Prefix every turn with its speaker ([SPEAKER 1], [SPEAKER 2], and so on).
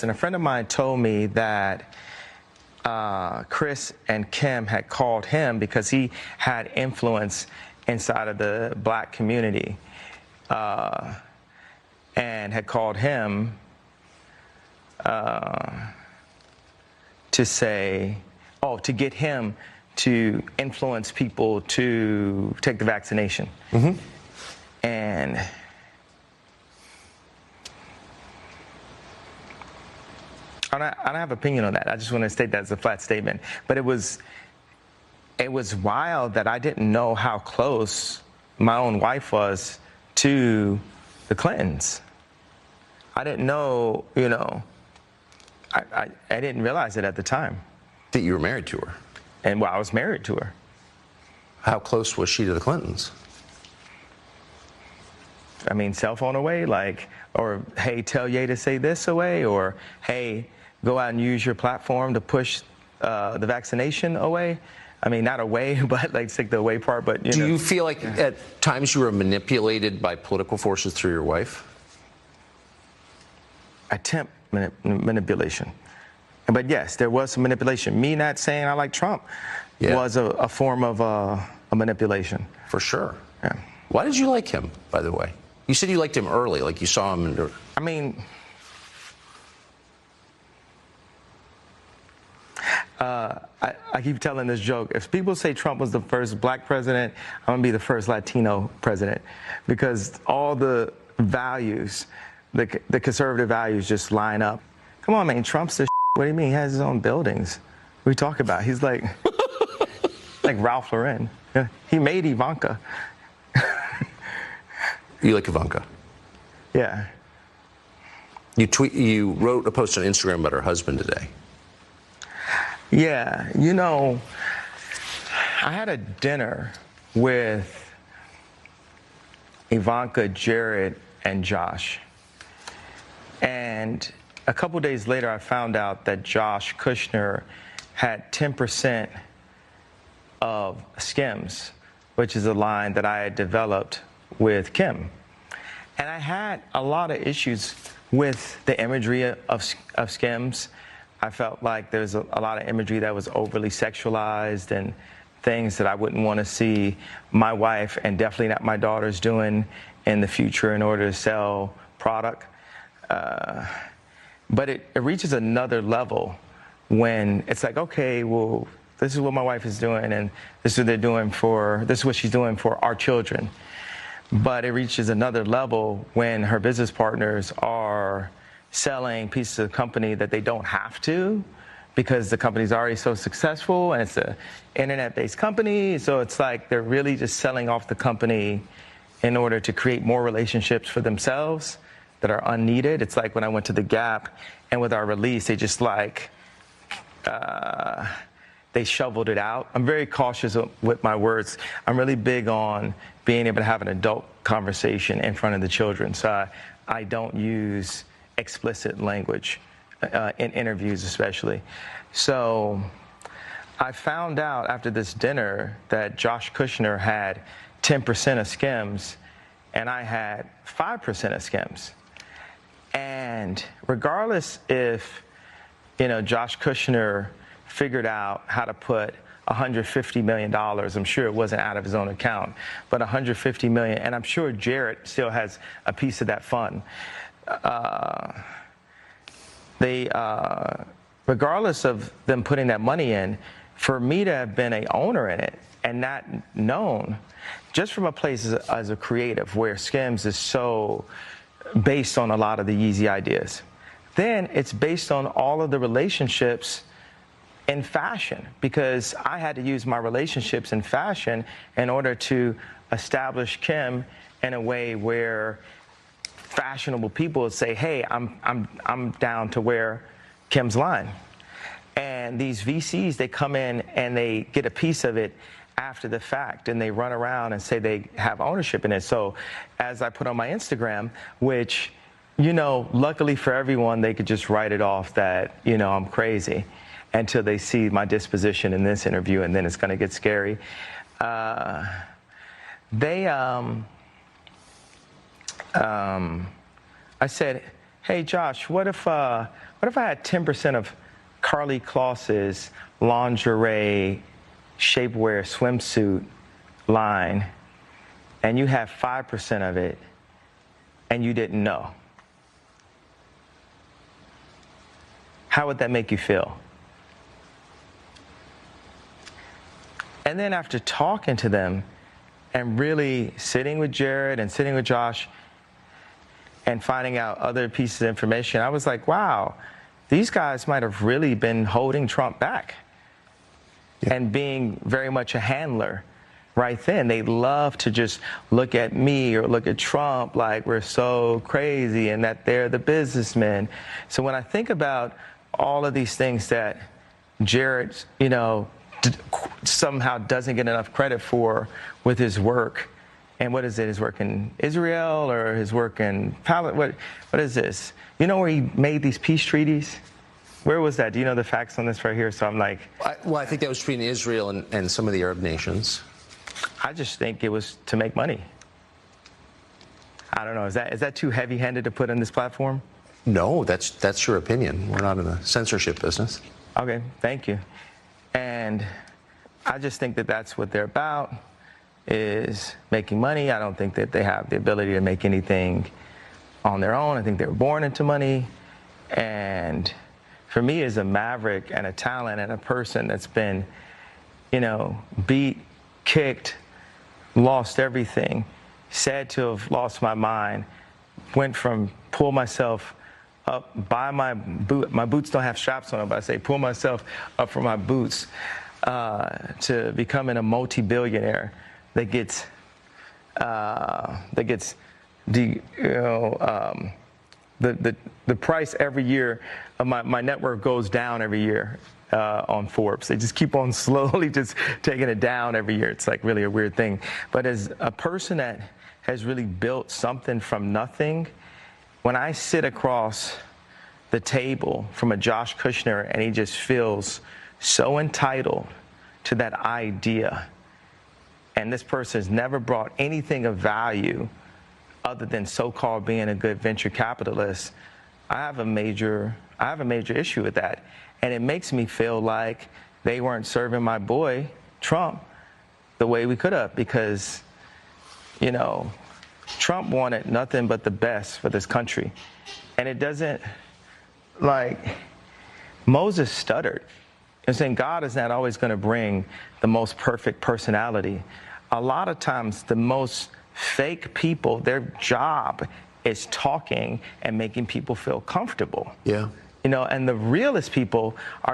[SPEAKER 1] And a friend of mine told me that Chris and Kim had called him because he had influence inside of the black community, and had called him to say, to get him to influence people to take the vaccination.
[SPEAKER 2] Mm-hmm.
[SPEAKER 1] And I don't have an opinion on that. I just want to state that as a flat statement. But it was wild that I didn't know how close my own wife was to the Clintons. I didn't know, I didn't realize it at the time.
[SPEAKER 2] That you were married to her?
[SPEAKER 1] And I was married to her.
[SPEAKER 2] How close was she to the Clintons?
[SPEAKER 1] I mean, cell phone away, or hey, tell Ye to say this away, or hey, go out and use your platform to push the vaccination away. I mean, not away, but take the away part. But
[SPEAKER 2] do you feel like at times you were manipulated by political forces through your wife?
[SPEAKER 1] Attempt manipulation. But yes, there was some manipulation. Me not saying I like Trump was a form of a manipulation.
[SPEAKER 2] For sure.
[SPEAKER 1] Yeah.
[SPEAKER 2] Why did you like him, by the way? You said you liked him early, like you saw him.
[SPEAKER 1] I mean, I keep telling this joke. If people say Trump was the first black president, I'm going to be the first Latino president, because all the values, the conservative values just line up. Come on, man, Trump's the What do you mean? He has his own buildings. What are we talk about? He's like Ralph Lauren. Yeah, he made Ivanka.
[SPEAKER 2] You like Ivanka?
[SPEAKER 1] Yeah.
[SPEAKER 2] You wrote a post on Instagram about her husband today.
[SPEAKER 1] Yeah, I had a dinner with Ivanka, Jared, and Josh. And a couple days later, I found out that Josh Kushner had 10% of Skims, which is a line that I had developed with Kim. And I had a lot of issues with the imagery of Skims. I felt like there's a lot of imagery that was overly sexualized and things that I wouldn't want to see my wife and definitely not my daughters doing in the future in order to sell product. But it reaches another level when it's like, okay, well, this is what my wife is doing, and this is what she's doing for our children. But it reaches another level when her business partners are selling pieces of the company that they don't have to, because the company's already so successful and it's an internet-based company. So it's like they're really just selling off the company in order to create more relationships for themselves that are unneeded. It's like when I went to the Gap and with our release, they just they shoveled it out. I'm very cautious with my words. I'm really big on being able to have an adult conversation in front of the children. So I don't use explicit language in interviews especially. So I found out after this dinner that Josh Kushner had 10% of Skims and I had 5% of Skims. And regardless if, Josh Kushner figured out how to put $150 million, I'm sure it wasn't out of his own account, but $150 million, and I'm sure Jared still has a piece of that fund. Regardless of them putting that money in, for me to have been an owner in it and not known, just from a place as a creative where Skims is so based on a lot of the Yeezy ideas, then it's based on all of the relationships in fashion, because I had to use my relationships in fashion in order to establish Kim in a way where fashionable people would say, hey, I'm down to wear Kim's line. And these VCs, they come in and they get a piece of it after the fact, and they run around and say they have ownership in it. So as I put on my Instagram, which, luckily for everyone, they could just write it off that, I'm crazy until they see my disposition in this interview, and then it's going to get scary. I said, hey Josh, what if I had 10% of Carly Kloss's lingerie, shapewear, swimsuit line, and you have 5% of it, and you didn't know? How would that make you feel? And then after talking to them and really sitting with Jared and sitting with Josh and finding out other pieces of information, I was like, wow, these guys might have really been holding Trump back and being very much a handler right then. They love to just look at me or look at Trump like we're so crazy and that they're the businessmen. So when I think about all of these things that Jared, somehow doesn't get enough credit for with his work. And what is it? His work in Israel or his work in Palestine? What is this? You know where he made these peace treaties? Where was that? Do you know the facts on this right here? So I'm like...
[SPEAKER 2] I think that was between Israel and some of the Arab nations.
[SPEAKER 1] I just think it was to make money. I don't know. Is that too heavy-handed to put on this platform?
[SPEAKER 2] No, that's your opinion. We're not in the censorship business.
[SPEAKER 1] Okay, thank you. And I just think that that's what they're about, is making money. I don't think that they have the ability to make anything on their own. I think they were born into money. And for me, as a maverick and a talent and a person that's been, beat, kicked, lost everything, said to have lost my mind, went from pull myself up by my boots don't have straps on them, but I say pull myself up from my boots to becoming a multi-billionaire that gets the price every year of my net worth goes down every year on Forbes. They just keep on slowly just taking it down every year. It's like really a weird thing. But as a person that has really built something from nothing, when I sit across the table from a Josh Kushner and he just feels so entitled to that idea, and this person has never brought anything of value other than so-called being a good venture capitalist, I have a major issue with that. And it makes me feel like they weren't serving my boy, Trump, the way we could have, because, Trump wanted nothing but the best for this country. And it doesn't, Moses stuttered. And saying God is not always going to bring the most perfect personality. A lot of times, the most fake people, their job is talking and making people feel comfortable.
[SPEAKER 2] Yeah.
[SPEAKER 1] And the realest people are